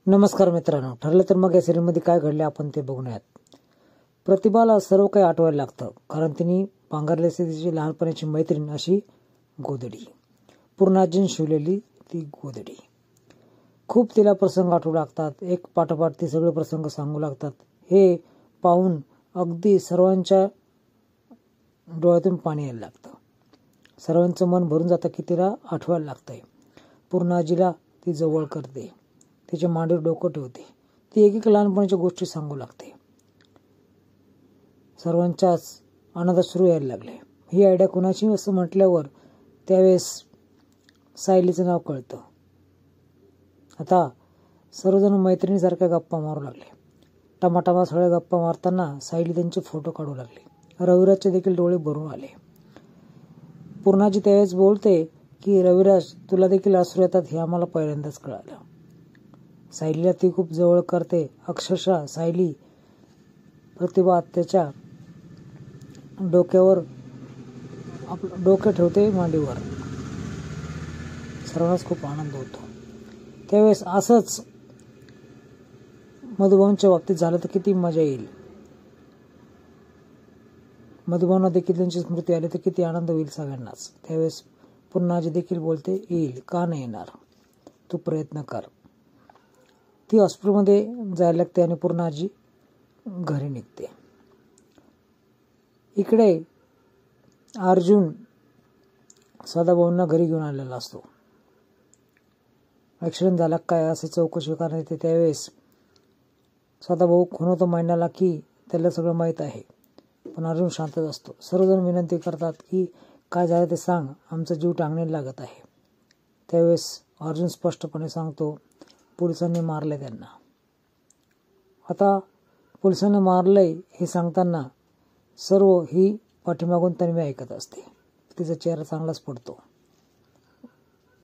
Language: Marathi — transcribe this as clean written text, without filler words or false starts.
नमस्कार मित्रांनो, ठरलं तर मग या सिरियलमध्ये काय घडले आपण ते बघूयात. प्रतिभाला सर्व काही आठवायला लागतं, कारण तिने पांघरली असते तिची लहानपणाची मैत्रीण अशी गोधडी, पूर्णाजीन शिवलेली ती गोधडी. खूप तिला प्रसंग आठवू लागतात. एक पाठोपाठ ती सगळे प्रसंग सांगू लागतात. हे पाहून अगदी सर्वांच्या डोळ्यातून पाणी यायला लागतं. सर्वांचं मन भरून जातं की तिला आठवायला लागतंय. पूर्णाजीला ती जवळ करते, तिच्या मांडीवर डोकं ठेवते, ती एक लहानपणाच्या गोष्टी सांगू लागते. सर्वांच्याच आनंदात सुरू यायला लागले. ही आयडिया कोणाची असं म्हटल्यावर त्यावेळेस सायलीचं नाव कळतं. आता सर्वजण मैत्रिणीसारख्या गप्पा मारू लागले. टमाटमा सगळ्या गप्पा मारताना सायली त्यांचे फोटो काढू लागली. रविराजचे देखील डोळे भरून आले. पूर्णाजी त्यावेळेस बोलते की रविराज, तुला देखील अश्रू येतात हे आम्हाला पहिल्यांदाच कळालं. सायलीला ती खूप जवळ करते. अक्षरशः सायली प्रतिभा त्याच्या डोक्यावर आपलं डोकं ठेवते, मांडीवर. सर्वांनाच खूप आनंद होतो. त्यावेळेस असंच मधुभाऊंच्या बाबतीत झालं तर किती मजा येईल. मधुभाऊंना देखील त्यांची स्मृती आली तर किती आनंद होईल सगळ्यांनाच. त्यावेळेस पूर्णाजी देखील बोलते, येईल, का नाही येणार, तू प्रयत्न कर. ती हॉस्पिटलमध्ये जायला लागते आणि पूर्णाजी घरी निघते. इकडे अर्जुन सदाभाऊंना घरी घेऊन आलेला असतो. ॲक्सिडेंट झाला काय असे चौकशी करण्यात येते. त्यावेळेस सदाभाऊ खुणवतो मांडण्याला की त्याला सगळं माहीत आहे, पण अर्जुन शांतच असतो. सर्वजण विनंती करतात की काय झालं ते सांग, आमचा जीव टांगणीला लागत आहे. त्यावेळेस अर्जुन स्पष्टपणे सांगतो, पोलिसांनी मारले त्यांना. आता पोलिसांनी मारलंय हे सांगताना सर्व ही पाठीमागून तन्वी ऐकत असते. तिचा चेहरा चांगलाच पडतो.